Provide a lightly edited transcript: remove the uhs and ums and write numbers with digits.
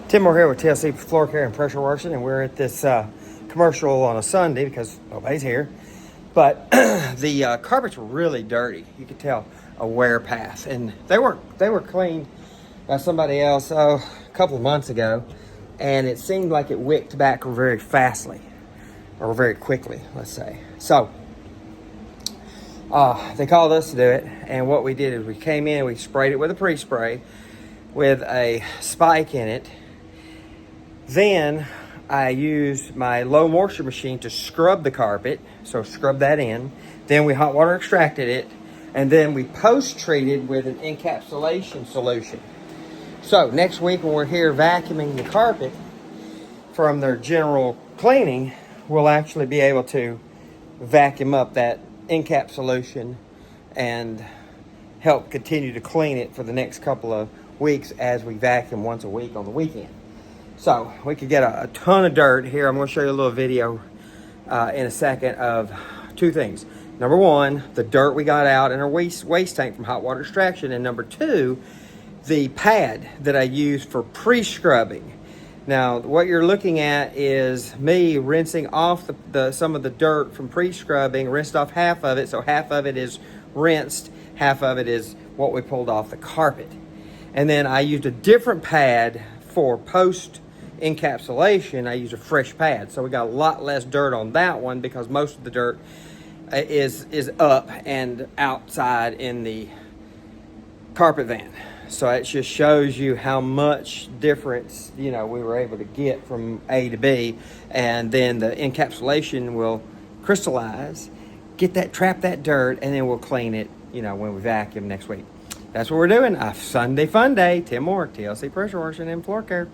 Tim Moore here with TLC Floor Care and Pressure Washing, and we're at this commercial on a Sunday because nobody's here. But the carpets were really dirty. You could tell a wear path, and they were cleaned by somebody else a couple of months ago, and it seemed like it wicked back very fastly, or very quickly, let's say. So they called us to do it, and what we did is we came in, we sprayed it with a pre-spray with a spike in it. Then I used my low moisture machine to scrub the carpet, so scrub that in. Then we hot water extracted it, and then we post-treated with an encapsulation solution. So next week when we're here vacuuming the carpet from their general cleaning, we'll actually be able to vacuum up that encapsulation and help continue to clean it for the next couple of weeks as we vacuum once a week on the weekend. So we could get a ton of dirt here. I'm going to show you a little video in a second of two things. Number one, the dirt we got out in our waste tank from hot water extraction. And number two, the pad that I used for pre-scrubbing. Now, what you're looking at is me rinsing off some of the dirt from pre-scrubbing, rinsed off half of it. So half of it is rinsed, half of it is what we pulled off the carpet. And then I used a different pad for post encapsulation. I use a fresh pad, so we got a lot less dirt on that one because most of the dirt is up and outside in the carpet van. So it just shows you how much difference, you know, we were able to get from A to B, and then the encapsulation will crystallize, trap that dirt, and then we'll clean it, you know, when we vacuum next week. That's what we're doing. A Sunday fun day. Tim Moore, TLC Pressure Washing and Floor Care.